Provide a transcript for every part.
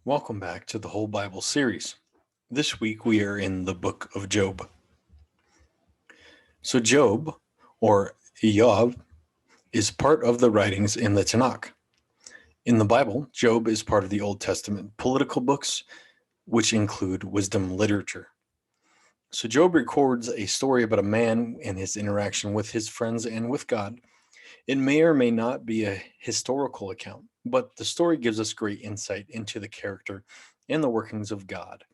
Welcome back to the Whole Bible series. This week we are in the book of Job. So Job, or Job, is part of the writings in the Tanakh. In the Bible, Job is part of the Old Testament political books, which include wisdom literature. So Job records a story about a man and his interaction with his friends and with God. It may or may not be a historical account, but the story gives us great insight into the character and the workings of God.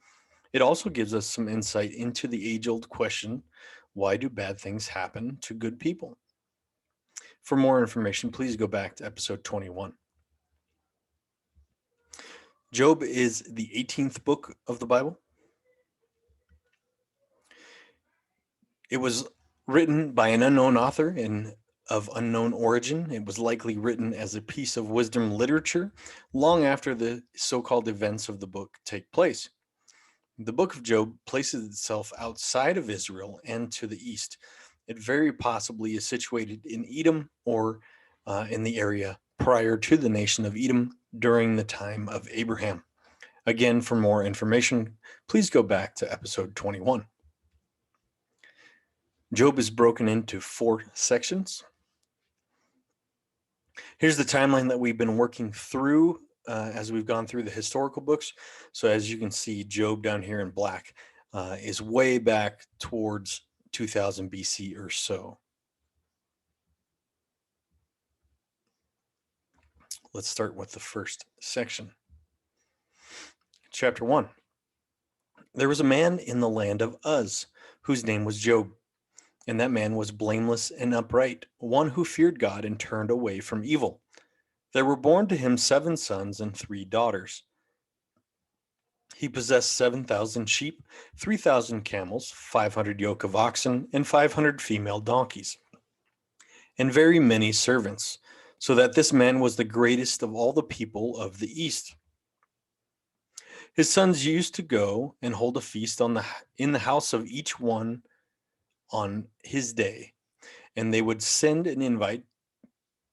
It also gives us some insight into the age-old question, why do bad things happen to good people? For more information, please go back to episode 21. Job is the 18th book of the Bible. It was written by an unknown author and of unknown origin. It was likely written as a piece of wisdom literature long after the so-called events of the book take place. The book of Job places itself outside of Israel and to the east. It very possibly is situated in Edom or in the area prior to the nation of Edom during the time of Abraham. Again, for more information, please go back to episode 21. Job is broken into 4 sections. Here's the timeline that we've been working through as we've gone through the historical books. So as you can see, Job down here in black is way back towards 2000 BC or so. Let's start with the first section. Chapter 1. There was a man in the land of Uz, whose name was Job. And that man was blameless and upright, one who feared God and turned away from evil. There were born to him 7 sons and 3 daughters. He possessed 7,000 sheep, 3,000 camels, 500 yoke of oxen, and 500 female donkeys, and very many servants, so that this man was the greatest of all the people of the East. His sons used to go and hold a feast in the house of each one on his day, and they would send and invite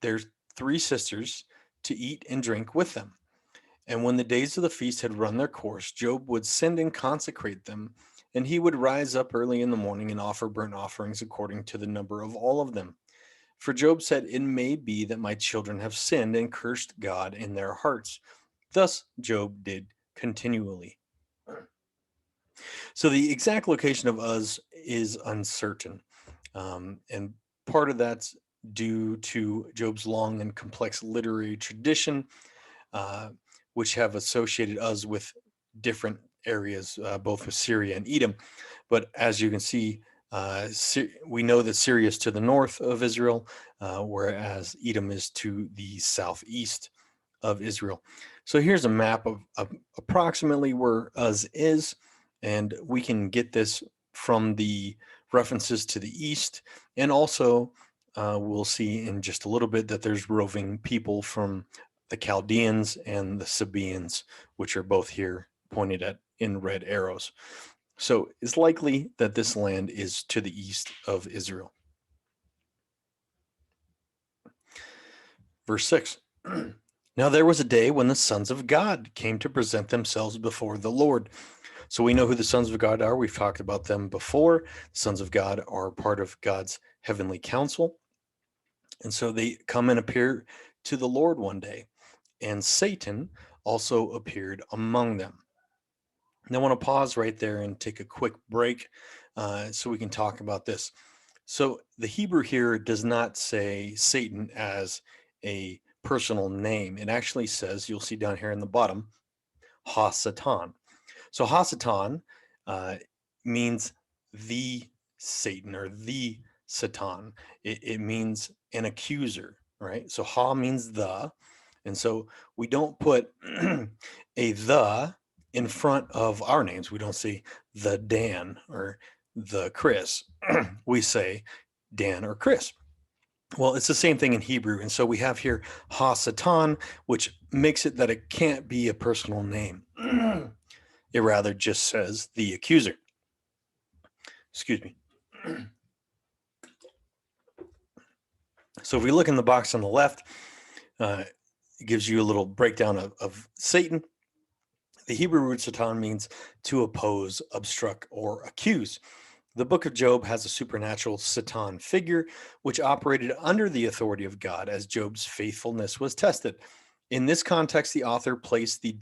their 3 sisters to eat and drink with them. And when the days of the feast had run their course, Job would send and consecrate them, and he would rise up early in the morning and offer burnt offerings according to the number of all of them. For Job said, "It may be that my children have sinned and cursed God in their hearts." Thus Job did continually. So the exact location of Uz is uncertain, and part of that's due to Job's long and complex literary tradition, which have associated Uz with different areas, both with Syria and Edom. But as you can see, we know that Syria is to the north of Israel, whereas Edom is to the southeast of Israel. So here's a map of approximately where Uz is, and we can get this from the references to the east, and also we'll see in just a little bit that there's roving people from the Chaldeans and the Sabaeans, which are both here pointed at in red arrows. So it's likely that this land is to the east of Israel. Verse 6. Now there was a day when the sons of God came to present themselves before the Lord. So we know who the sons of God are. We've talked about them before. The sons of God are part of God's heavenly council. And so they come and appear to the Lord one day. And Satan also appeared among them. And I want to pause right there and take a quick break so we can talk about this. So the Hebrew here does not say Satan as a personal name. It actually says, you'll see down here in the bottom, Ha-Satan. So Ha-Satan means the Satan or the Satan. It means an accuser, right? So Ha means the. And so we don't put a the in front of our names. We don't say the Dan or the Chris. We say Dan or Chris. Well, it's the same thing in Hebrew. And so we have here Ha-Satan, which makes it that it can't be a personal name. It rather just says the accuser. Excuse me. So if we look in the box on the left, it gives you a little breakdown of Satan. The Hebrew root Satan means to oppose, obstruct, or accuse. The book of Job has a supernatural Satan figure, which operated under the authority of God as Job's faithfulness was tested. In this context, the author placed the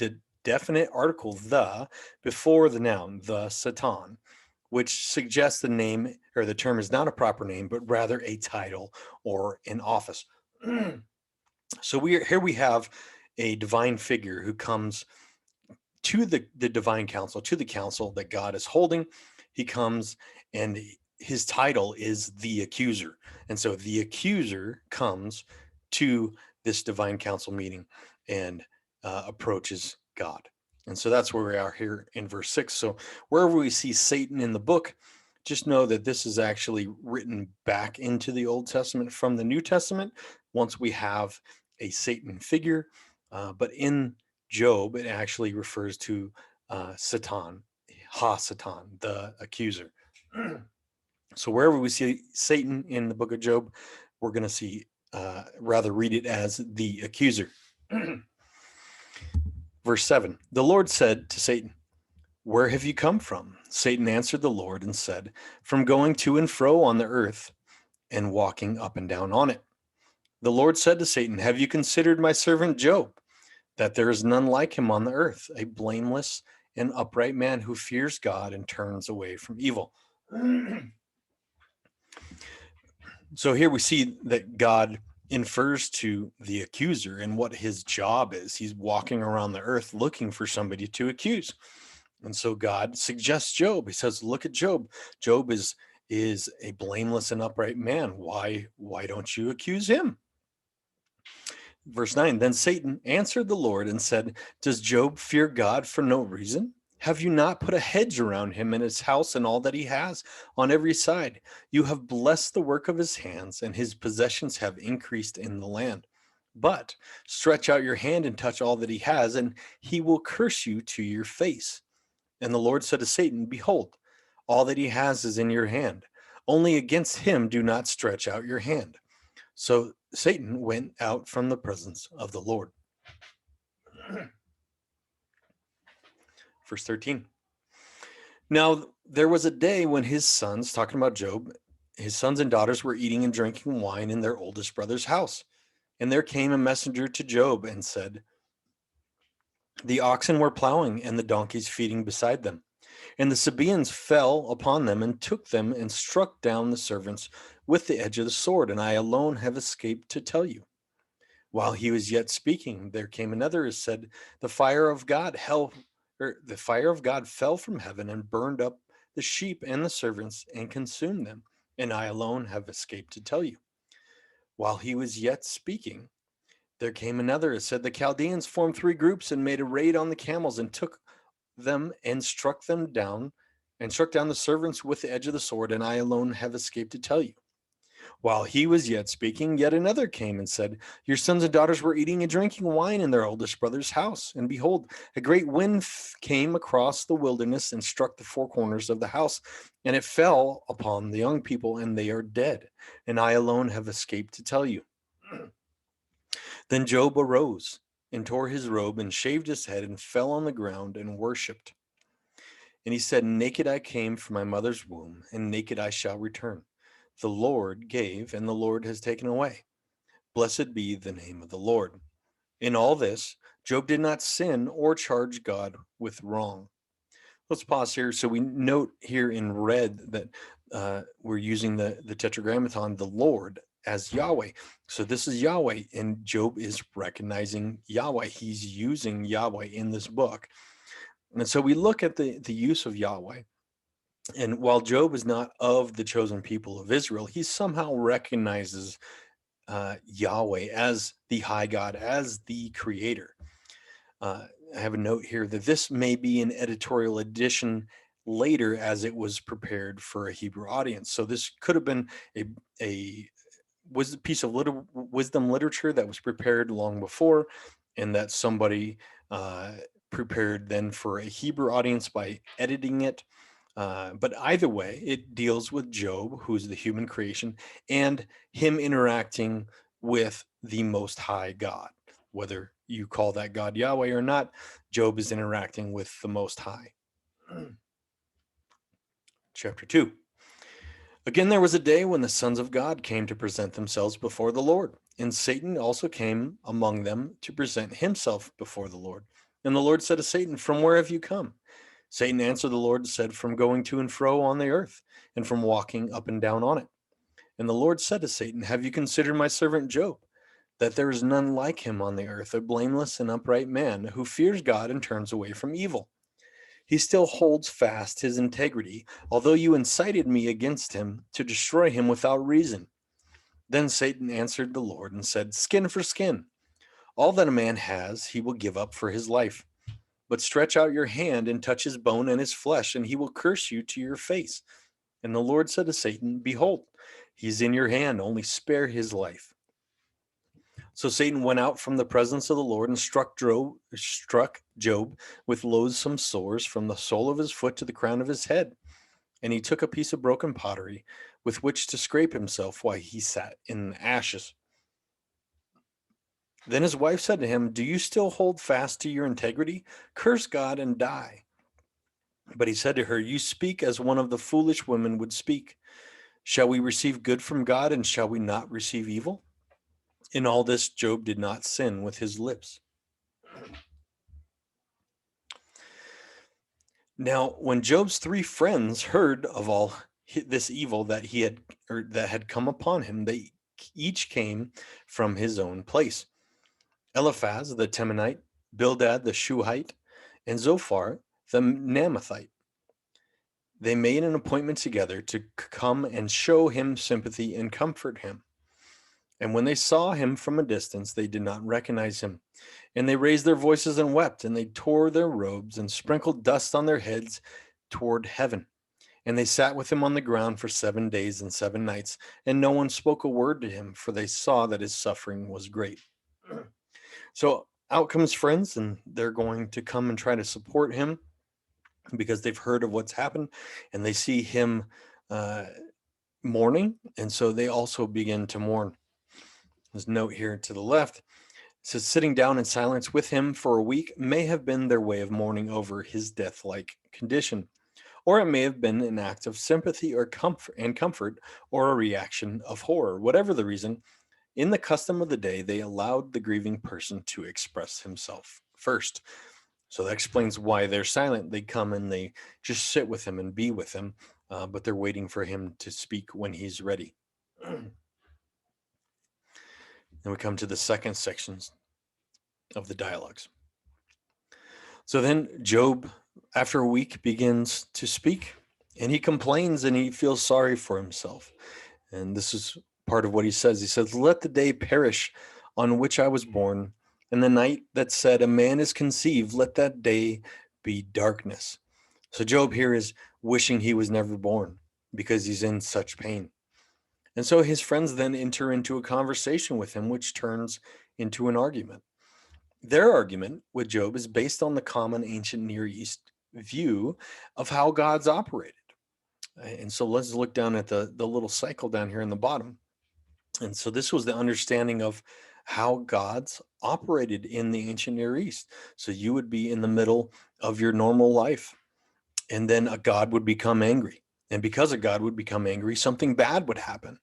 definite article the before the noun, the Satan, which suggests the name or the term is not a proper name, but rather a title or an office. So here we have a divine figure who comes to the divine council, to the council that God is holding. He comes and his title is the accuser. And so the accuser comes to this divine council meeting and approaches God. And so that's where we are here in verse 6. So wherever we see Satan in the book, just know that this is actually written back into the Old Testament from the New Testament once we have a Satan figure. But in Job, it actually refers to Satan, Ha-Satan, the accuser. So wherever we see Satan in the book of Job, we're going to see, rather read it as the accuser. Verse 7, the Lord said to Satan, where have you come from? Satan answered the Lord and said, from going to and fro on the earth and walking up and down on it. The Lord said to Satan, have you considered my servant Job, that there is none like him on the earth, a blameless and upright man who fears God and turns away from evil? So here we see that God infers to the accuser and what his job is. He's walking around the earth looking for somebody to accuse. And so God suggests Job. He says, look at Job. Job is a blameless and upright man. Why don't you accuse him? Verse 9, then Satan answered the Lord and said, does Job fear God for no reason? Have you not put a hedge around him and his house and all that he has on every side? You have blessed the work of his hands, and his possessions have increased in the land. But stretch out your hand and touch all that he has, and he will curse you to your face. And the Lord said to Satan, behold, all that he has is in your hand. Only against him do not stretch out your hand. So Satan went out from the presence of the Lord. Verse 13. Now there was a day when his sons, talking about Job, his sons and daughters were eating and drinking wine in their oldest brother's house. And there came a messenger to Job and said, the oxen were plowing and the donkeys feeding beside them. And the Sabaeans fell upon them and took them and struck down the servants with the edge of the sword. And I alone have escaped to tell you. While he was yet speaking, there came another who said, the fire of God fell from heaven and burned up the sheep and the servants and consumed them. And I alone have escaped to tell you. While he was yet speaking, there came another who said, the Chaldeans formed 3 groups and made a raid on the camels and took them and struck down the servants with the edge of the sword, and I alone have escaped to tell you. While he was yet speaking, yet another came and said, your sons and daughters were eating and drinking wine in their oldest brother's house. And behold, a great wind came across the wilderness and struck the 4 corners of the house, and it fell upon the young people, and they are dead. And I alone have escaped to tell you. Then Job arose and tore his robe and shaved his head and fell on the ground and worshipped. And he said, naked I came from my mother's womb, and naked I shall return. The Lord gave, and the Lord has taken away. Blessed be the name of the Lord. In all this, Job did not sin or charge God with wrong. Let's pause here. So we note here in red that we're using the tetragrammaton, the Lord, as Yahweh. So this is Yahweh, and Job is recognizing Yahweh. He's using Yahweh in this book. And so we look at the use of Yahweh. And while Job is not of the chosen people of Israel, he somehow recognizes Yahweh as the high God, as the creator. I have a note here that this may be an editorial addition later as it was prepared for a Hebrew audience. So this could have been a piece of wisdom literature that was prepared long before, and that somebody prepared then for a Hebrew audience by editing it. But either way, it deals with Job, who's the human creation, and him interacting with the Most High God. Whether you call that God Yahweh or not, Job is interacting with the Most High. Chapter 2. Again, there was a day when the sons of God came to present themselves before the Lord, and Satan also came among them to present himself before the Lord. And the Lord said to Satan, "From where have you come?" Satan answered the Lord and said, "From going to and fro on the earth, and from walking up and down on it." And the Lord said to Satan, "Have you considered my servant Job, that there is none like him on the earth, a blameless and upright man, who fears God and turns away from evil? He still holds fast his integrity, although you incited me against him to destroy him without reason." Then Satan answered the Lord and said, "Skin for skin. All that a man has, he will give up for his life. But stretch out your hand and touch his bone and his flesh, and he will curse you to your face." And the Lord said to Satan, "Behold, he is in your hand, only spare his life." So Satan went out from the presence of the Lord and struck Job with loathsome sores from the sole of his foot to the crown of his head. And he took a piece of broken pottery with which to scrape himself while he sat in the ashes. Then his wife said to him, "Do you still hold fast to your integrity? Curse God and die." But he said to her, "You speak as one of the foolish women would speak. Shall we receive good from God, and shall we not receive evil?" In all this, Job did not sin with his lips. Now, when Job's three friends heard of all this evil that had come upon him, they each came from his own place. Eliphaz the Temanite, Bildad the Shuhite, and Zophar the Naamathite. They made an appointment together to come and show him sympathy and comfort him. And when they saw him from a distance, they did not recognize him. And they raised their voices and wept, and they tore their robes and sprinkled dust on their heads toward heaven. And they sat with him on the ground for 7 days and 7 nights, and no one spoke a word to him, for they saw that his suffering was great. So out comes friends, and they're going to come and try to support him because they've heard of what's happened, and they see him mourning, and so they also begin to mourn. There's a note here to the left. It says, sitting down in silence with him for a week may have been their way of mourning over his death-like condition, or it may have been an act of sympathy or comfort, or a reaction of horror. Whatever the reason, in the custom of the day, they allowed the grieving person to express himself first. So that explains why they're silent. They come and they just sit with him and be with him, but they're waiting for him to speak when he's ready. Then we come to the second sections of the dialogues. So then Job, after a week, begins to speak, and he complains and he feels sorry for himself. And this is part of what he says. He says, "Let the day perish on which I was born, and the night that said a man is conceived, let that day be darkness." So Job here is wishing he was never born because he's in such pain. And so his friends then enter into a conversation with him, which turns into an argument. Their argument with Job is based on the common ancient Near East view of how God's operated. And so let's look down at the little cycle down here in the bottom. And so this was the understanding of how God's operated in the ancient Near East. So you would be in the middle of your normal life, and then a God would become angry. And because a God would become angry, something bad would happen.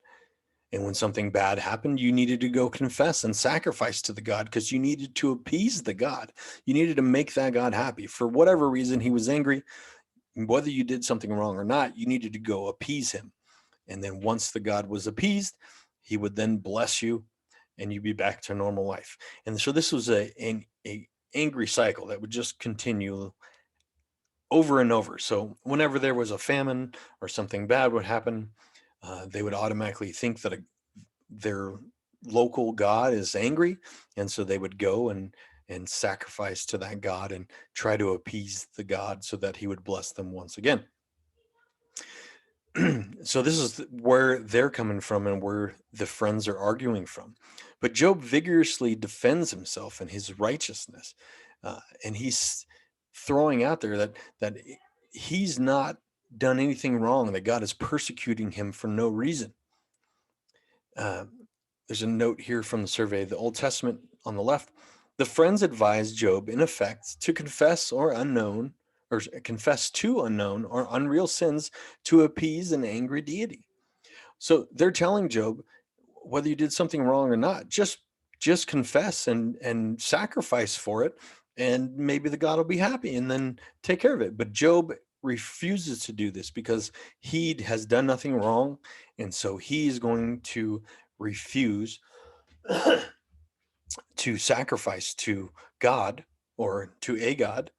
And when something bad happened, you needed to go confess and sacrifice to the God because you needed to appease the God. You needed to make that God happy. For whatever reason, he was angry. Whether you did something wrong or not, you needed to go appease him. And then once the God was appeased, he would then bless you and you'd be back to normal life. And so this was an angry cycle that would just continue over and over. So whenever there was a famine or something bad would happen, they would automatically think that their local God is angry. And so they would go and sacrifice to that God and try to appease the God so that he would bless them once again. So this is where they're coming from and where the friends are arguing from. But Job vigorously defends himself and his righteousness. And he's throwing out there that he's not done anything wrong, that God is persecuting him for no reason. There's a note here from the survey. The Old Testament on the left The friends advised Job, in effect, to confess to unknown or unreal sins to appease an angry deity. So they're telling Job, whether you did something wrong or not, just confess and sacrifice for it, and maybe the God will be happy and then take care of it. But Job refuses to do this because he has done nothing wrong, and so he's going to refuse to sacrifice to God or to a God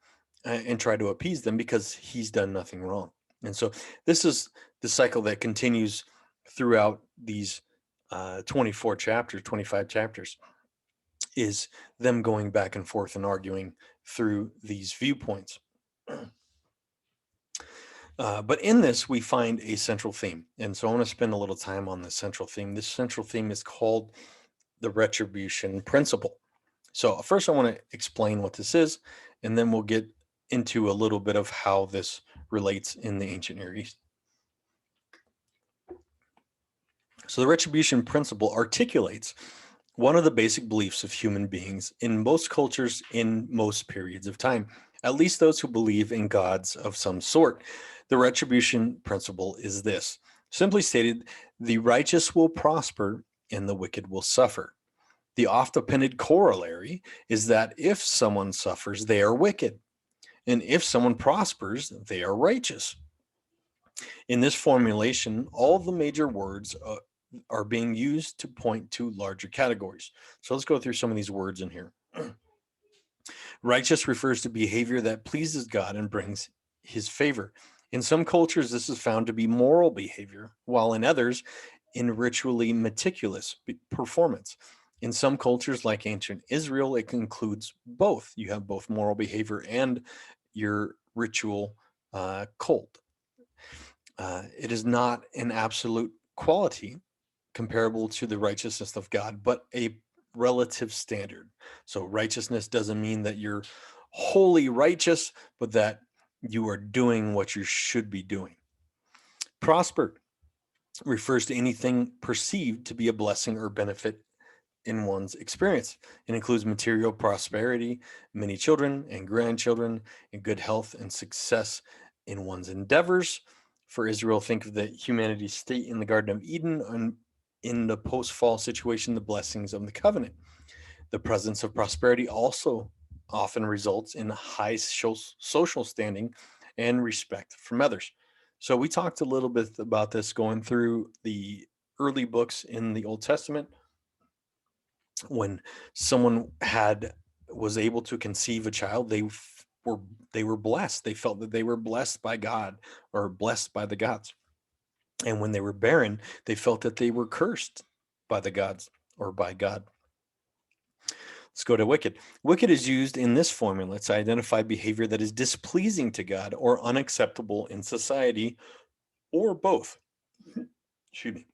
and try to appease them because he's done nothing wrong. And so this is the cycle that continues throughout these 24 chapters, 25 chapters, is them going back and forth and arguing through these viewpoints. But in this, we find a central theme. And so I want to spend a little time on the central theme. This central theme is called the retribution principle. So first I want to explain what this is, and then we'll get into a little bit of how this relates in the ancient Near East. So the retribution principle articulates one of the basic beliefs of human beings in most cultures in most periods of time, at least those who believe in gods of some sort. The retribution principle is this. Simply stated, the righteous will prosper and the wicked will suffer. The oft-appended corollary is that if someone suffers, they are wicked, and if someone prospers, they are righteous. In this formulation, all the major words are being used to point to larger categories. So let's go through some of these words in here. Righteous refers to behavior that pleases God and brings his favor. In some cultures, this is found to be moral behavior, while in others, in ritually meticulous performance. In some cultures, like ancient Israel, it includes both. You have both moral behavior and your ritual cult. It is not an absolute quality comparable to the righteousness of God, but a relative standard. So righteousness doesn't mean that you're wholly righteous, but that you are doing what you should be doing. Prosper refers to anything perceived to be a blessing or benefit in one's experience. It includes material prosperity, many children and grandchildren, and good health and success in one's endeavors. For Israel, think of the humanity's state in the Garden of Eden, and in the post-fall situation, the blessings of the covenant. The presence of prosperity also often results in high social standing and respect from others. So we talked a little bit about this going through the early books in the Old Testament. When someone was able to conceive a child, they were blessed. They felt that they were blessed by God or blessed by the gods. And when they were barren, they felt that they were cursed by the gods or by God. Let's go to wicked. Wicked is used in this formula to identify behavior that is displeasing to God or unacceptable in society, or both. Excuse me.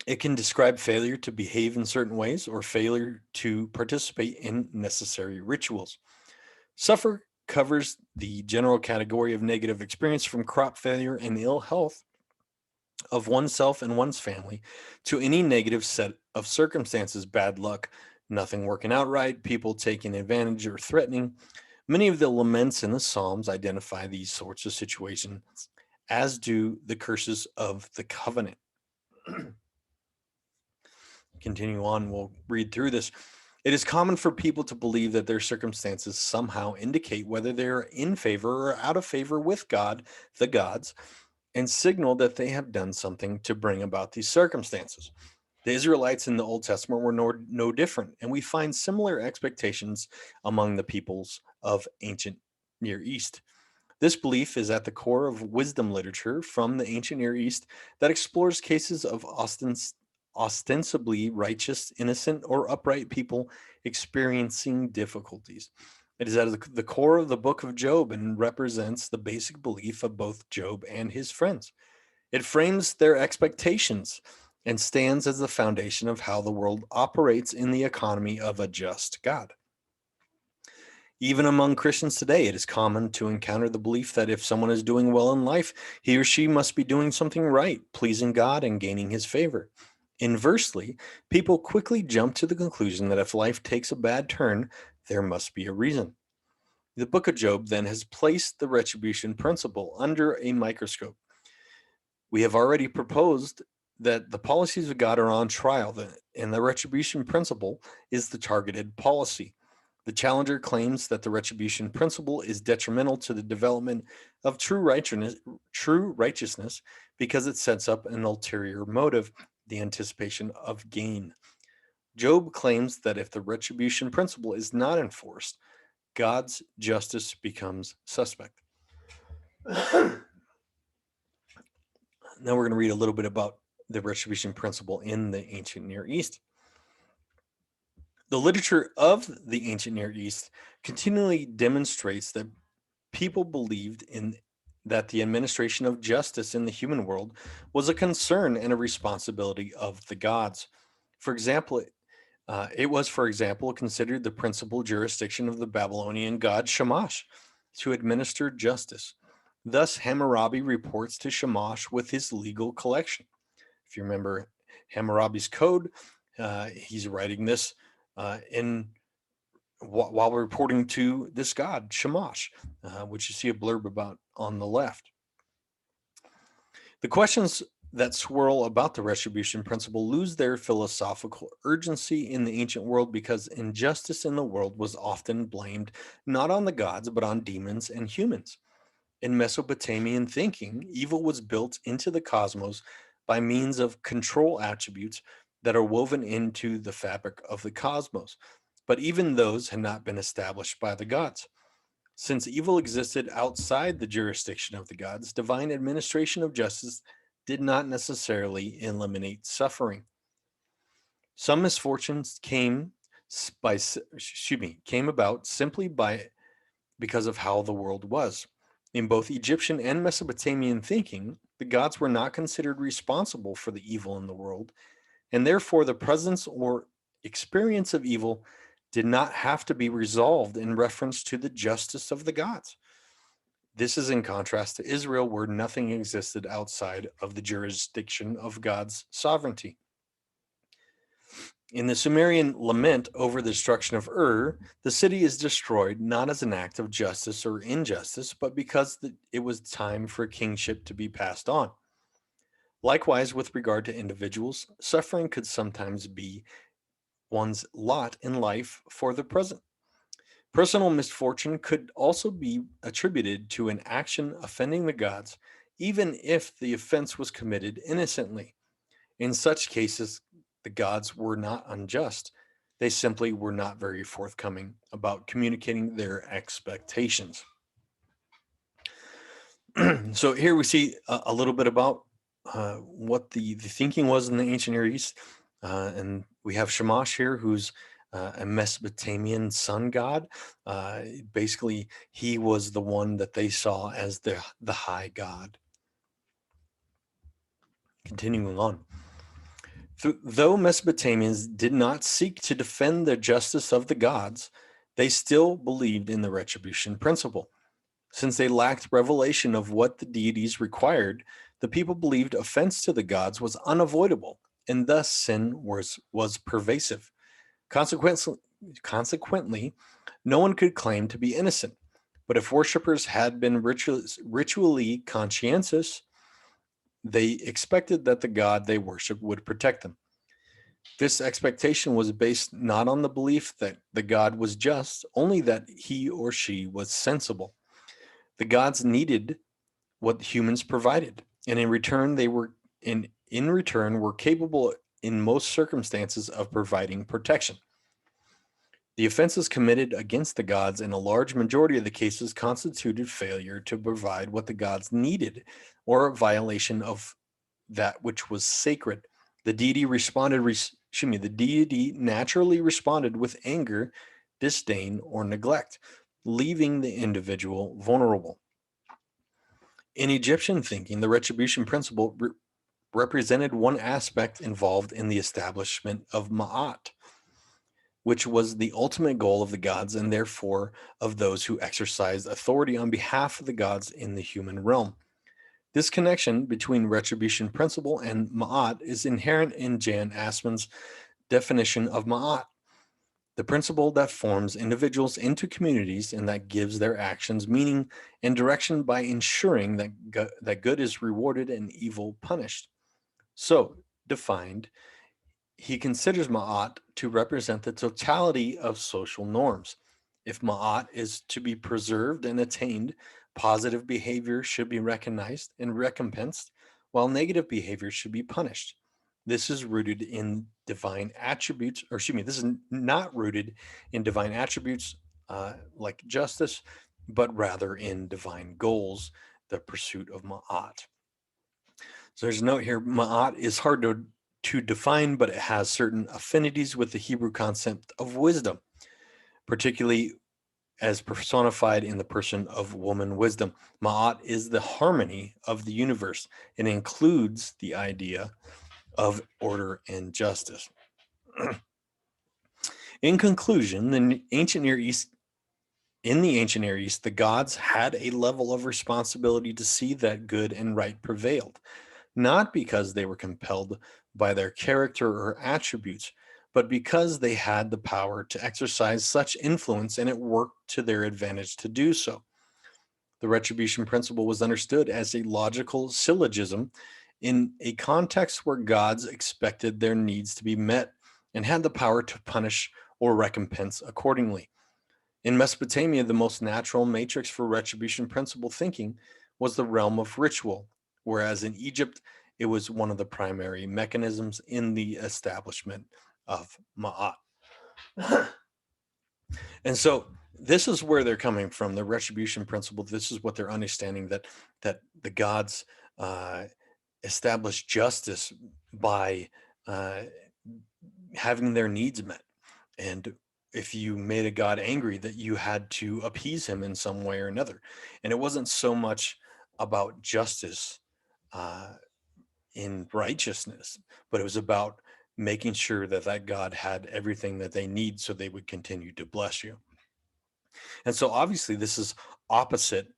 It can describe failure to behave in certain ways or failure to participate in necessary rituals. Suffer covers the general category of negative experience from crop failure and ill health of oneself and one's family to any negative set of circumstances, bad luck, nothing working out right, people taking advantage or threatening. Many of the laments in the Psalms identify these sorts of situations, as do the curses of the covenant. Continue on, we'll read through this. It is common for people to believe that their circumstances somehow indicate whether they are in favor or out of favor with God, the gods, and signal that they have done something to bring about these circumstances. The Israelites in the Old Testament were no different, and we find similar expectations among the peoples of ancient Near East. This belief is at the core of wisdom literature from the ancient Near East that explores cases of ostensibly righteous, innocent, or upright people experiencing difficulties. It is at the core of the book of Job and represents the basic belief of both Job and his friends. It frames their expectations and stands as the foundation of how the world operates in the economy of a just God. Even among Christians today, it is common to encounter the belief that if someone is doing well in life, he or she must be doing something right, pleasing God and gaining his favor. Inversely, people quickly jump to the conclusion that if life takes a bad turn, There must be a reason. The book of Job then has placed the retribution principle under a microscope. We have already proposed that the policies of God are on trial, and the retribution principle is the targeted policy. The challenger claims that the retribution principle is detrimental to the development of true righteousness because it sets up an ulterior motive, the anticipation of gain. Job claims that if the retribution principle is not enforced, God's justice becomes suspect. Now we're going to read a little bit about the retribution principle in the ancient Near East. The literature of the ancient Near East continually demonstrates that people believed in that the administration of justice in the human world was a concern and a responsibility of the gods. For example, it was, for example, considered the principal jurisdiction of the Babylonian god Shamash to administer justice. Thus, Hammurabi reports to Shamash with his legal collection. If you remember Hammurabi's code, he's writing this while reporting to this god, Shamash, which you see a blurb about on the left. The questions that swirl about the retribution principle lose their philosophical urgency in the ancient world because injustice in the world was often blamed not on the gods, but on demons and humans. In Mesopotamian thinking, evil was built into the cosmos by means of control attributes that are woven into the fabric of the cosmos, but even those had not been established by the gods. Since evil existed outside the jurisdiction of the gods, divine administration of justice did not necessarily eliminate suffering. Some misfortunes came about simply because of how the world was. In both Egyptian and Mesopotamian thinking, the gods were not considered responsible for the evil in the world, and therefore the presence or experience of evil did not have to be resolved in reference to the justice of the gods. This is in contrast to Israel, where nothing existed outside of the jurisdiction of God's sovereignty. In the Sumerian lament over the destruction of Ur, the city is destroyed not as an act of justice or injustice, but because it was time for kingship to be passed on. Likewise, with regard to individuals, suffering could sometimes be one's lot in life for the present. Personal misfortune could also be attributed to an action offending the gods, even if the offense was committed innocently. In such cases, the gods were not unjust. They simply were not very forthcoming about communicating their expectations. So here we see a little bit about what the thinking was in the ancient Near East. And we have Shamash here, who's a Mesopotamian sun god. Basically, he was the one that they saw as the high god. Continuing on. Though Mesopotamians did not seek to defend the justice of the gods, they still believed in the retribution principle. Since they lacked revelation of what the deities required, the people believed offense to the gods was unavoidable, and thus sin was pervasive. Consequently, no one could claim to be innocent. But if worshippers had been ritually conscientious, they expected that the God they worshiped would protect them. This expectation was based not on the belief that the God was just, only that he or she was sensible. The gods needed what humans provided, and in return were capable in most circumstances of providing protection. The offenses committed against the gods in a large majority of the cases constituted failure to provide what the gods needed or a violation of that which was sacred. The deity naturally responded with anger, disdain, or neglect, leaving the individual vulnerable. In Egyptian thinking, the retribution principle represented one aspect involved in the establishment of Ma'at, which was the ultimate goal of the gods and therefore of those who exercised authority on behalf of the gods in the human realm. This connection between retribution principle and Ma'at is inherent in Jan Assmann's definition of Ma'at. the principle that forms individuals into communities and that gives their actions meaning and direction by ensuring that good is rewarded and evil punished. So, defined, he considers ma'at to represent the totality of social norms. If ma'at is to be preserved and attained, positive behavior should be recognized and recompensed, while negative behavior should be punished. This is rooted in divine attributes, or excuse me, this is not rooted in divine attributes like justice, but rather in divine goals, the pursuit of ma'at. So there's a note here, ma'at is hard to define, but it has certain affinities with the Hebrew concept of wisdom, particularly as personified in the person of woman wisdom. Ma'at is the harmony of the universe. It includes the idea of order and justice. In conclusion, in the ancient Near East, the gods had a level of responsibility to see that good and right prevailed, not because they were compelled by their character or attributes, but because they had the power to exercise such influence and it worked to their advantage to do so. The retribution principle was understood as a logical syllogism in a context where gods expected their needs to be met and had the power to punish or recompense accordingly. In Mesopotamia, the most natural matrix for retribution principle thinking was the realm of ritual, whereas in Egypt, it was one of the primary mechanisms in the establishment of Ma'at. And so this is where they're coming from, the retribution principle. This is what they're understanding, that the gods establish justice by having their needs met. And if you made a god angry, that you had to appease him in some way or another. And it wasn't so much about justice in righteousness, but it was about making sure that that god had everything that they need so they would continue to bless you. And so obviously this is opposite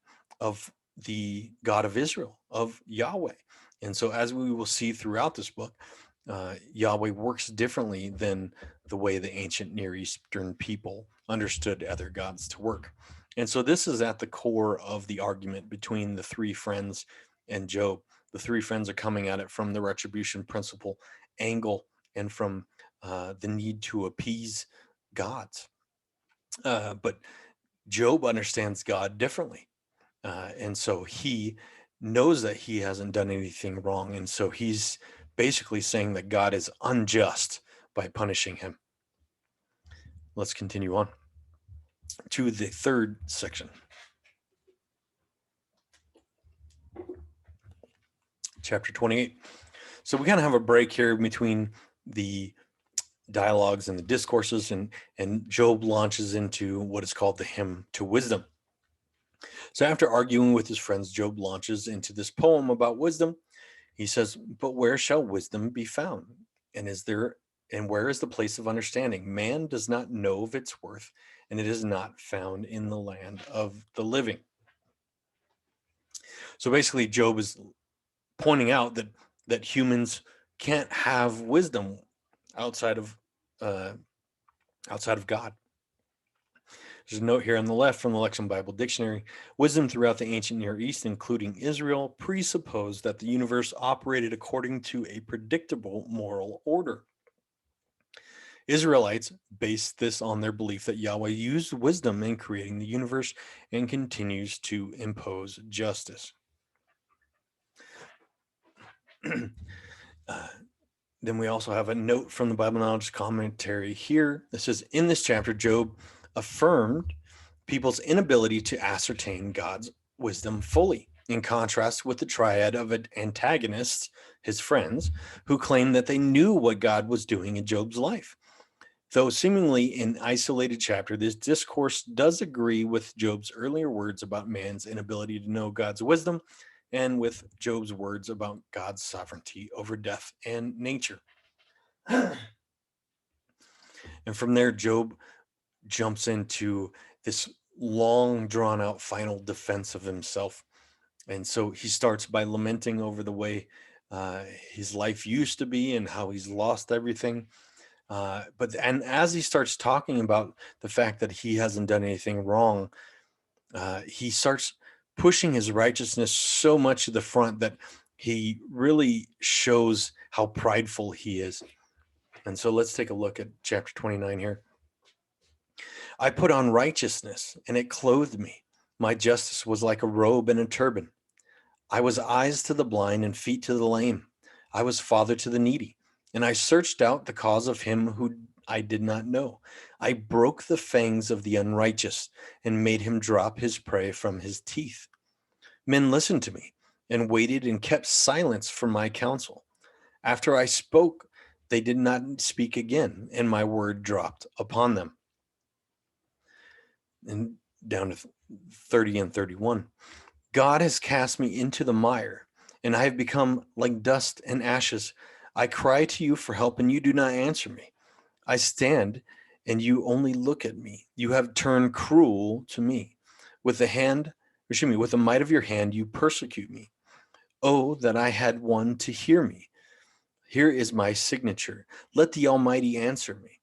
of the God of Israel, of Yahweh. And so as we will see throughout this book, Yahweh works differently than the way the ancient Near Eastern people understood other gods to work. And so this is at the core of the argument between the three friends and Job. The three friends are coming at it from the retribution principle angle and from the need to appease gods. But Job understands God differently. And so he knows that he hasn't done anything wrong. And so he's basically saying that God is unjust by punishing him. Let's continue on to the third section. Chapter 28. So we kind of have a break here between the dialogues and the discourses, and Job launches into what is called the hymn to wisdom. So after arguing with his friends, Job launches into this poem about wisdom. He says, "But where shall wisdom be found? And where is the place of understanding? Man does not know of its worth, and it is not found in the land of the living." So basically, Job is pointing out that humans can't have wisdom outside of God. There's a note here on the left from the Lexham Bible Dictionary. Wisdom throughout the ancient Near East, including Israel, presupposed that the universe operated according to a predictable moral order. Israelites based this on their belief that Yahweh used wisdom in creating the universe and continues to impose justice. Then we also have a note from the Bible Knowledge Commentary here. It says, in this chapter, Job affirmed people's inability to ascertain God's wisdom fully, in contrast with the triad of antagonists, his friends, who claimed that they knew what God was doing in Job's life. Though seemingly an isolated chapter, this discourse does agree with Job's earlier words about man's inability to know God's wisdom and with Job's words about God's sovereignty over death and nature. And from there, Job jumps into this long, drawn-out final defense of himself. And so he starts by lamenting over the way his life used to be and how he's lost everything. And as he starts talking about the fact that he hasn't done anything wrong, he starts pushing his righteousness so much to the front that he really shows how prideful he is. And so let's take a look at chapter 29 here. I put on righteousness, and it clothed me. My justice was like a robe and a turban. I was eyes to the blind and feet to the lame. I was father to the needy, and I searched out the cause of him who I did not know. I broke the fangs of the unrighteous and made him drop his prey from his teeth. Men listened to me and waited and kept silence for my counsel. After I spoke, they did not speak again, and my word dropped upon them. And down to 30 and 31. God has cast me into the mire, and I have become like dust and ashes. I cry to you for help, and you do not answer me. I stand, and you only look at me. You have turned cruel to me. With the might of your hand, you persecute me. Oh, that I had one to hear me. Here is my signature. Let the Almighty answer me.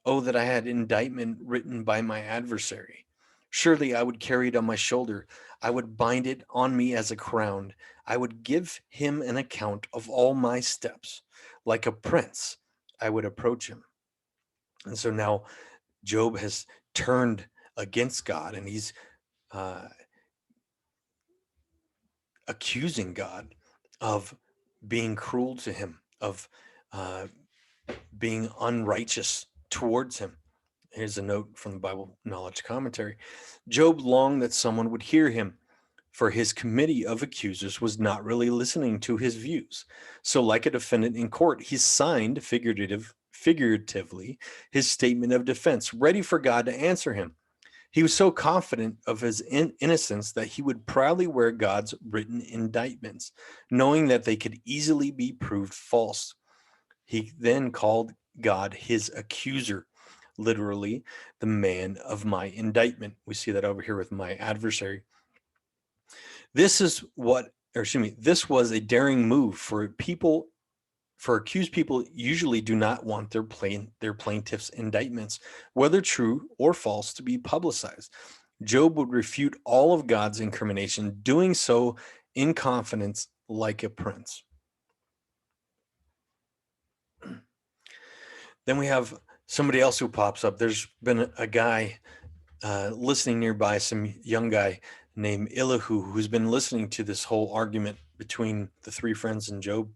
Oh, that I had indictment written by my adversary. Surely I would carry it on my shoulder. I would bind it on me as a crown. I would give him an account of all my steps. Like a prince, I would approach him. And so now Job has turned against God, and he's uh, accusing God of being cruel to him, of uh, being unrighteous towards him. Here's a note from the Bible Knowledge Commentary. Job longed that someone would hear him, for his committee of accusers was not really listening to his views. So, like a defendant in court, he signed figuratively his statement of defense, ready for God to answer him. He was so confident of his innocence that he would proudly wear God's written indictments, knowing that they could easily be proved false. He then called God his accuser, literally, the man of my indictment. We see that over here with my adversary. This was a daring move for people. For accused people usually do not want their plaintiff's indictments, whether true or false, to be publicized. Job would refute all of God's incrimination, doing so in confidence like a prince. Then we have somebody else who pops up. There's been a guy listening nearby, some young guy named Elihu, who's been listening to this whole argument between the three friends and Job,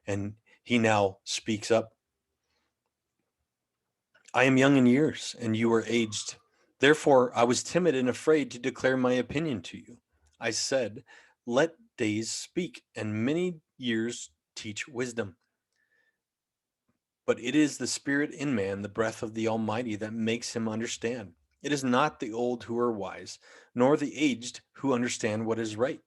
and he now speaks up. I am young in years, and you are aged. Therefore, I was timid and afraid to declare my opinion to you. I said, let days speak, and many years teach wisdom. But it is the spirit in man, the breath of the Almighty, that makes him understand. It is not the old who are wise, nor the aged who understand what is right.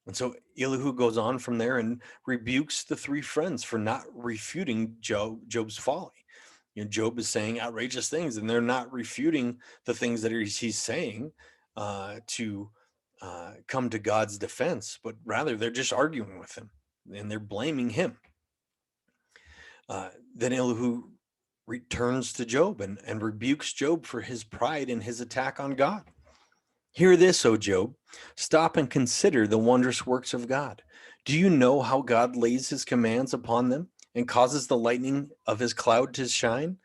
And so Elihu goes on from there and rebukes the three friends for not refuting Job's folly. Job is saying outrageous things, and they're not refuting the things that he's saying to come to God's defense, but rather they're just arguing with him, and they're blaming him. Then Elihu returns to Job and rebukes Job for his pride and his attack on God. Hear this, O Job. Stop and consider the wondrous works of God. Do you know how God lays his commands upon them and causes the lightning of his cloud to shine?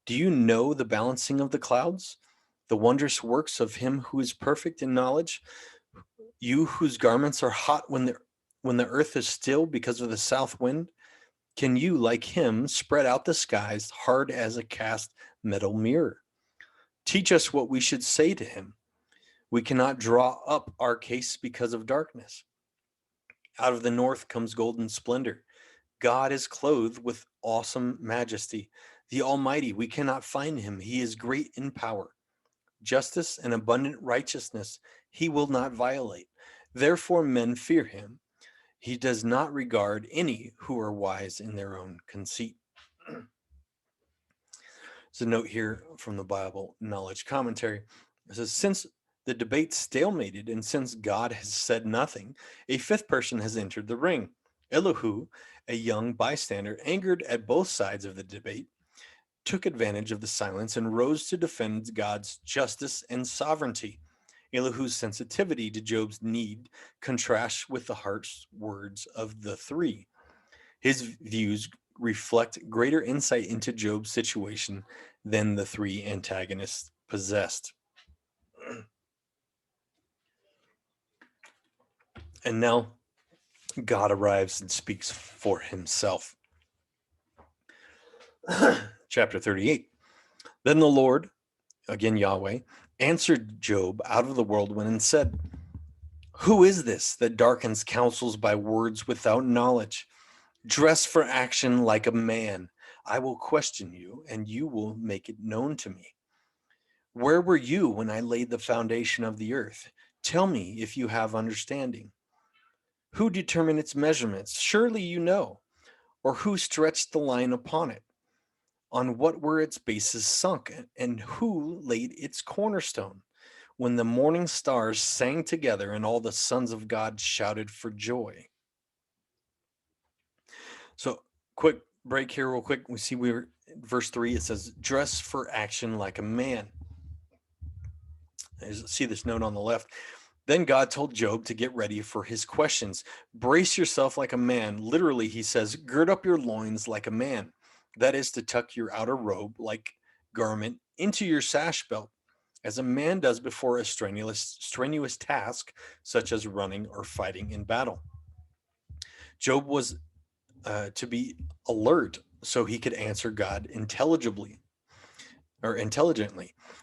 Do you know the balancing of the clouds, the wondrous works of him who is perfect in knowledge? You whose garments are hot when the earth is still because of the south wind? Can you, like him, spread out the skies hard as a cast metal mirror? Teach us what we should say to him. We cannot draw up our case because of darkness. Out of the north comes golden splendor. God is clothed with awesome majesty. The Almighty, we cannot find him. He is great in power. Justice and abundant righteousness he will not violate. Therefore men fear him. He does not regard any who are wise in their own conceit. There's a note here from the Bible Knowledge Commentary. It says, since the debate stalemated and since God has said nothing, a fifth person has entered the ring. Elihu, a young bystander, angered at both sides of the debate, took advantage of the silence and rose to defend God's justice and sovereignty. Elihu's sensitivity to Job's need contrasts with the harsh words of the three. His views reflect greater insight into Job's situation than the three antagonists possessed. And now God arrives and speaks for himself. Chapter 38. Then the Lord, again Yahweh, answered Job out of the whirlwind and said, "Who is this that darkens counsels by words without knowledge? Dress for action like a man. I will question you, and you will make it known to me. Where were you when I laid the foundation of the earth? Tell me if you have understanding. Who determined its measurements? Surely you know. Or who stretched the line upon it? On what were its bases sunk? And who laid its cornerstone? When the morning stars sang together and all the sons of God shouted for joy." So, quick break here, real quick. We see verse 3, it says, "Dress for action like a man." See this note on the left. Then God told Job to get ready for his questions. Brace yourself like a man. Literally, he says, gird up your loins like a man. That is to tuck your outer robe like garment into your sash belt, as a man does before a strenuous task, such as running or fighting in battle. Job was to be alert so he could answer God intelligently.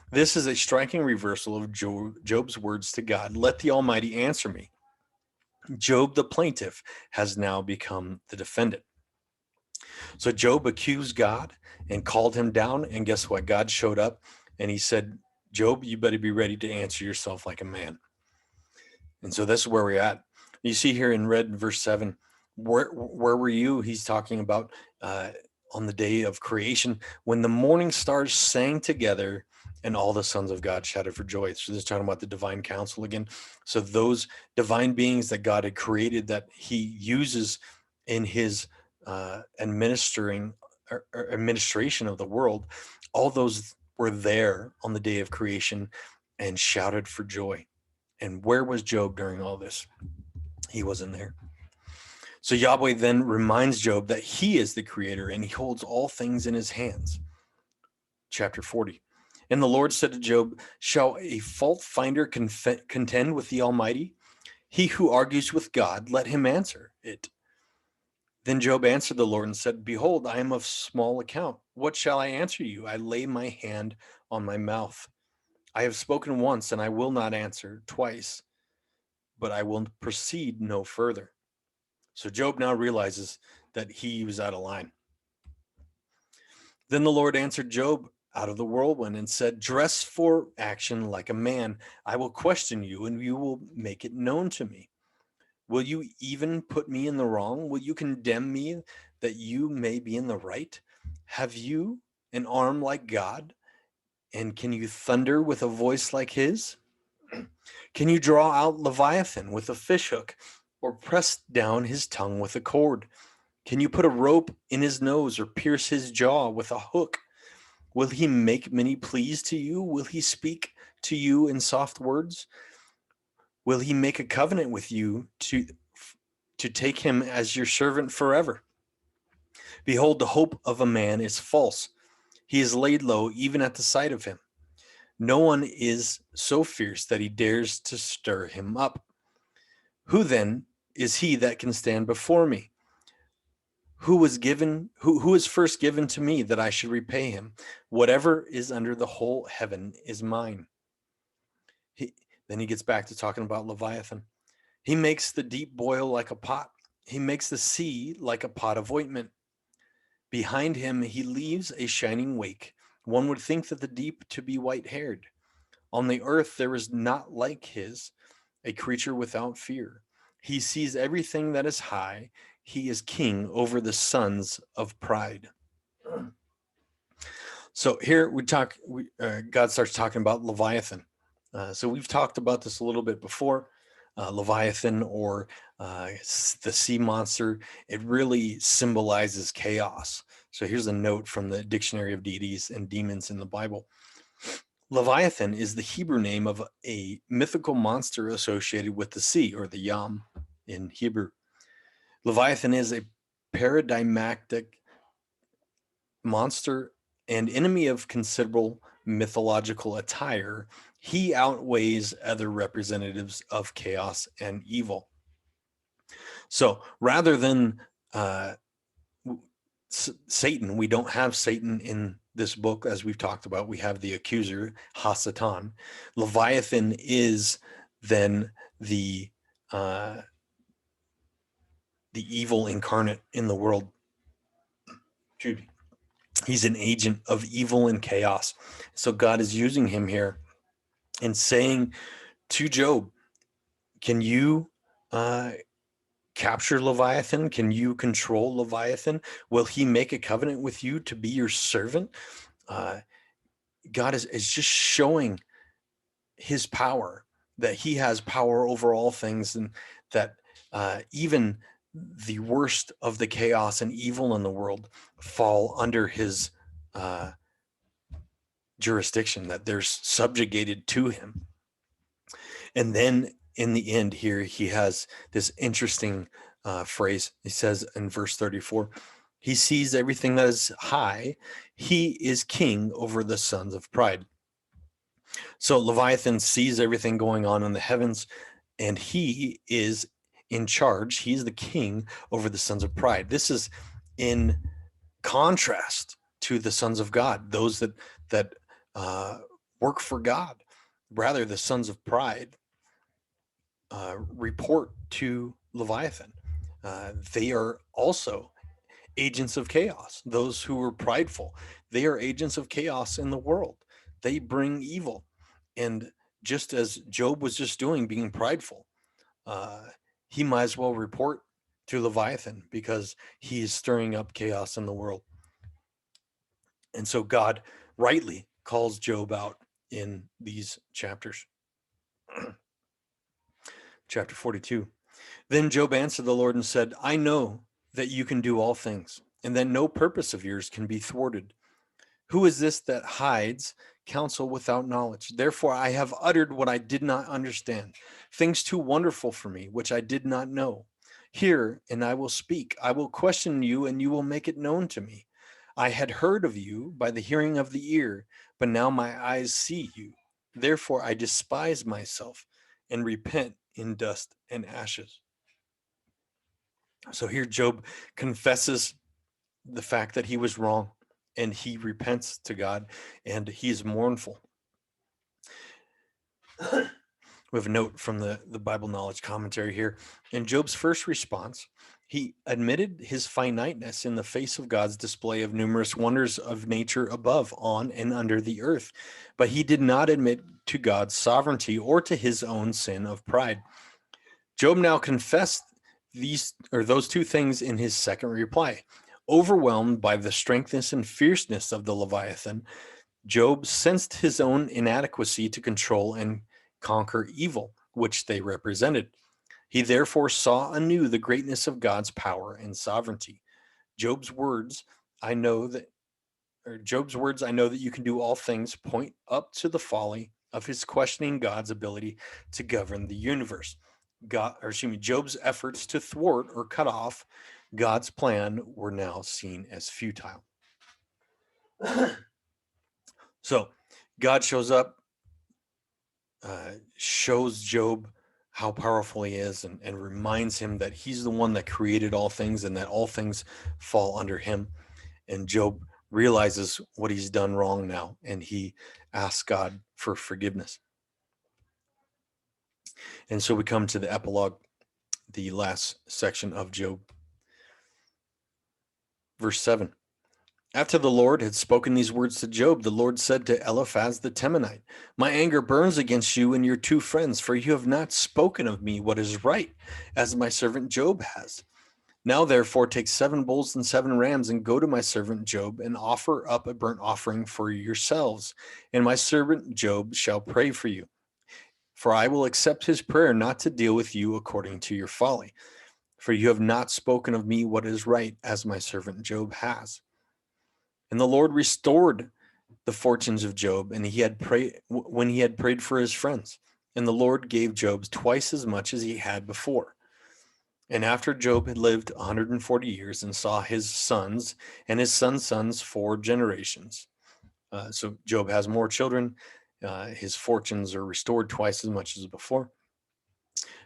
This is a striking reversal of Job's words to God. "Let the Almighty answer me." Job, the plaintiff, has now become the defendant. So Job accused God and called him down. And guess what? God showed up and he said, "Job, you better be ready to answer yourself like a man." And so this is where we're at. You see here in red verse 7, where were you? He's talking about on the day of creation, when the morning stars sang together and all the sons of God shouted for joy. So this is talking about the divine council again. So those divine beings that God had created, that he uses in his administration of the world, all those were there on the day of creation and shouted for joy. And where was Job during all this? He wasn't there. So Yahweh then reminds Job that he is the creator and he holds all things in his hands. Chapter 40. And the Lord said to Job, "Shall a fault finder contend with the Almighty? He who argues with God, let him answer it." Then Job answered the Lord and said, "Behold, I am of small account. What shall I answer you? I lay my hand on my mouth. I have spoken once and I will not answer twice, but I will proceed no further." So Job now realizes that he was out of line. Then the Lord answered Job out of the whirlwind and said, "Dress for action like a man. I will question you and you will make it known to me. Will you even put me in the wrong? Will you condemn me that you may be in the right? Have you an arm like God? And can you thunder with a voice like his? Can you draw out Leviathan with a fishhook, or press down his tongue with a cord? Can you put a rope in his nose or pierce his jaw with a hook? Will he make many pleas to you? Will he speak to you in soft words? Will he make a covenant with you to take him as your servant forever? Behold, the hope of a man is false. He is laid low even at the sight of him. No one is so fierce that he dares to stir him up. Who then is he that can stand before me? Who is first given to me that I should repay him? Whatever is under the whole heaven is mine. Then he gets back to talking about Leviathan. He makes the deep boil like a pot. He makes the sea like a pot of ointment. Behind him he leaves a shining wake. One would think that the deep to be white-haired. On the earth there is not like his, a creature without fear. He sees everything that is high. He is king over the sons of pride. So here God starts talking about Leviathan. So we've talked about this a little bit before. Leviathan or the sea monster, it really symbolizes chaos. So here's a note from the Dictionary of Deities and Demons in the Bible. Leviathan is the Hebrew name of a mythical monster associated with the sea, or the Yam in Hebrew. Leviathan is a paradigmatic monster and enemy of considerable mythological attire. He outweighs other representatives of chaos and evil. So rather than Satan, we don't have Satan in this book, as we've talked about. We have the accuser, Hasatan. Leviathan is then the evil incarnate in the world. He's an agent of evil and chaos. So God is using him here and saying to Job, can you capture Leviathan? Can you control Leviathan? Will he make a covenant with you to be your servant? God is just showing his power, that he has power over all things, and that even the worst of the chaos and evil in the world fall under his jurisdiction, that they're subjugated to him. And then in the end here, he has this interesting phrase. He says in verse 34, he sees everything that is high. He is king over the sons of pride. So Leviathan sees everything going on in the heavens, and he is in charge. He's the king over the sons of pride. This is in contrast to the sons of God, those that work for God. Rather, the sons of pride report to Leviathan. They are also agents of chaos. Those who are prideful, they are agents of chaos in the world. They bring evil. And just as Job was just doing, being prideful, he might as well report to Leviathan, because he is stirring up chaos in the world. And so God rightly calls Job out in these chapters. Chapter 42. Then Job answered the Lord and said, I know that you can do all things, and that no purpose of yours can be thwarted. Who is this that hides counsel without knowledge? Therefore I have uttered what I did not understand, things too wonderful for me, which I did not know. Hear, and I will speak. I will question you, and you will make it known to me. I had heard of you by the hearing of the ear, but now my eyes see you. Therefore I despise myself and repent in dust and ashes. So here Job confesses the fact that he was wrong, and he repents to God, and he is mournful. We have a note from the Bible Knowledge Commentary here. In Job's first response, he admitted his finiteness in the face of God's display of numerous wonders of nature above, on, and under the earth. But he did not admit to God's sovereignty or to his own sin of pride. Job now confessed those two things in his second reply. Overwhelmed by the strengthness and fierceness of the Leviathan, Job sensed his own inadequacy to control and conquer evil, which they represented. He therefore saw anew the greatness of God's power and sovereignty. Job's words, I know that you can do all things, point up to the folly of his questioning God's ability to govern the universe. Job's efforts to thwart or cut off God's plan were now seen as futile. So God shows up, shows Job how powerful he is, and reminds him that he's the one that created all things, and that all things fall under him. And Job realizes what he's done wrong now, and he asks God for forgiveness. And so we come to the epilogue, the last section of Job. Verse 7. After the Lord had spoken these words to Job, the Lord said to Eliphaz the Temanite, my anger burns against you and your two friends, for you have not spoken of me what is right, as my servant Job has. Now therefore take 7 bulls and 7 rams, and go to my servant Job, and offer up a burnt offering for yourselves, and my servant Job shall pray for you. For I will accept his prayer not to deal with you according to your folly. For you have not spoken of me what is right, as my servant Job has. And the Lord restored the fortunes of Job, and when he had prayed for his friends. And the Lord gave Job twice as much as he had before. And after Job had lived 140 years and saw his sons and his sons' sons 4 generations. So Job has more children. His fortunes are restored twice as much as before.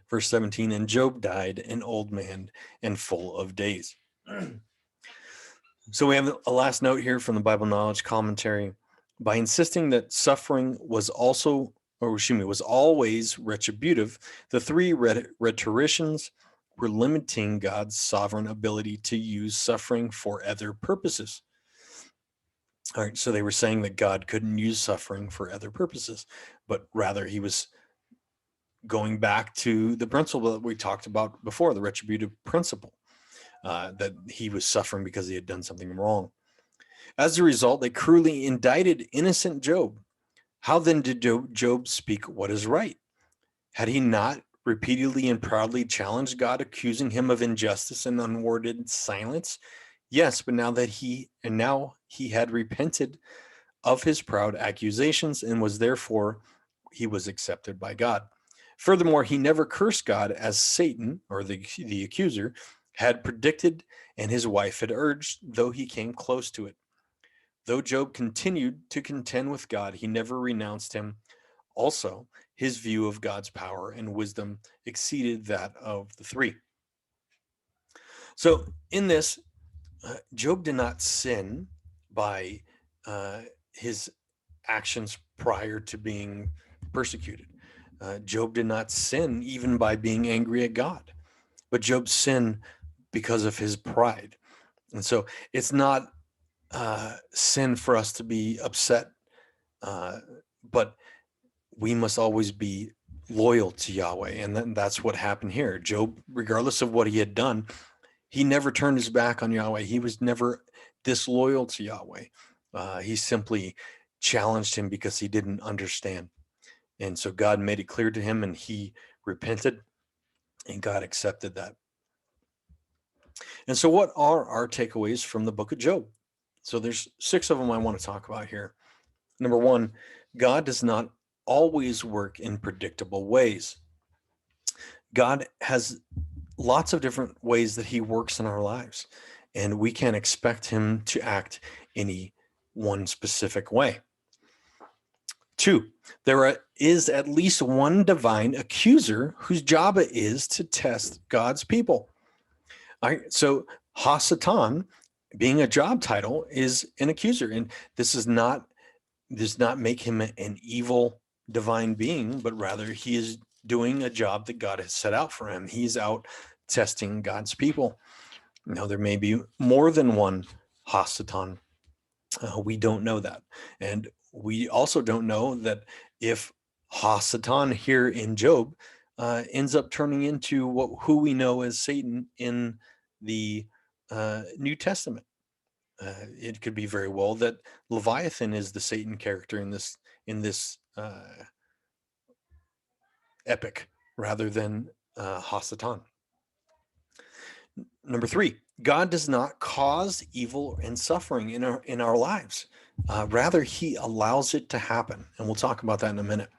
Verse 17, and Job died an old man and full of days. So we have a last note here from the Bible Knowledge Commentary. By insisting that suffering was always retributive, the 3 rhetoricians were limiting God's sovereign ability to use suffering for other purposes. All right, so they were saying that God couldn't use suffering for other purposes, but rather he was going back to the principle that we talked about before, the retributive principle, that he was suffering because he had done something wrong. As a result, they cruelly indicted innocent Job. How then did Job speak what is right? Had he not repeatedly and proudly challenged God, accusing him of injustice and unwarranted silence? Yes, but now he had repented of his proud accusations, and he was accepted by God. Furthermore, he never cursed God, as Satan, or the accuser, had predicted and his wife had urged, though he came close to it. Though Job continued to contend with God, he never renounced him. Also, his view of God's power and wisdom exceeded that of the 3. So in this, Job did not sin by his actions prior to being persecuted. Job did not sin even by being angry at God, but Job sinned because of his pride. And so it's not sin for us to be upset, but we must always be loyal to Yahweh. And that's what happened here. Job, regardless of what he had done, he never turned his back on Yahweh. He was never disloyal to Yahweh. He simply challenged him because he didn't understand. And so God made it clear to him, and he repented, and God accepted that. And so what are our takeaways from the book of Job? So there's 6 of them I want to talk about here. Number 1, God does not always work in predictable ways. God has lots of different ways that he works in our lives, and we can't expect him to act any one specific way. 2, there is at least one divine accuser whose job it is to test God's people. All right, so Hasatan, being a job title, is an accuser, and this does not make him an evil divine being, but rather he is doing a job that God has set out for him. He's out testing God's people. Now, there may be more than one Hasatan. We don't know that. And we also don't know that if Hasatan here in Job ends up turning into who we know as Satan in the New Testament. It could be very well that Leviathan is the Satan character in this epic rather than Hasatan. Number 3, God does not cause evil and suffering in our lives. Rather, he allows it to happen. And we'll talk about that in a minute.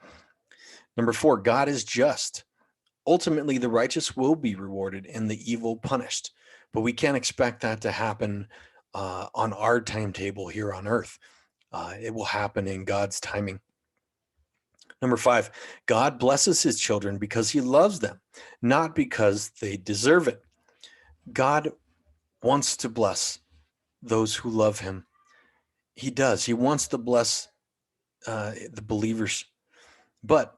Number 4, God is just. Ultimately, the righteous will be rewarded and the evil punished. But we can't expect that to happen on our timetable here on earth. It will happen in God's timing. Number 5, God blesses his children because he loves them, not because they deserve it. God wants to bless those who love him. He does. He wants to bless the believers, but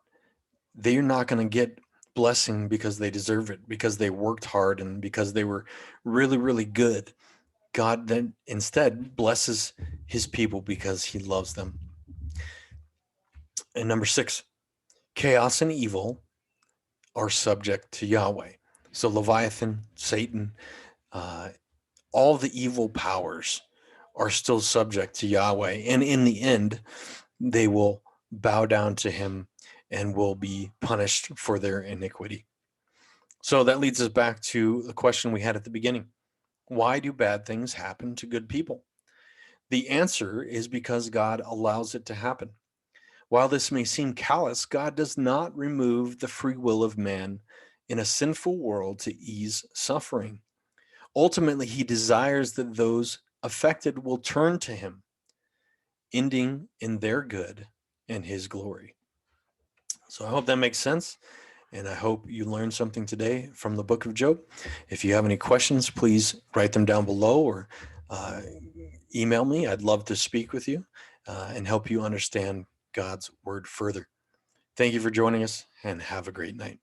they're not going to get blessing because they deserve it, because they worked hard and because they were really, really good. God then instead blesses his people because he loves them. And number 6, chaos and evil are subject to Yahweh. So Leviathan, Satan, all the evil powers are still subject to Yahweh. And in the end, they will bow down to him and will be punished for their iniquity. So that leads us back to the question we had at the beginning. Why do bad things happen to good people? The answer is because God allows it to happen. While this may seem callous, God does not remove the free will of man in a sinful world to ease suffering. Ultimately, he desires that those affected will turn to him, ending in their good and his glory. So I hope that makes sense. And I hope you learned something today from the book of Job. If you have any questions, please write them down below or email me. I'd love to speak with you and help you understand God's word further. Thank you for joining us and have a great night.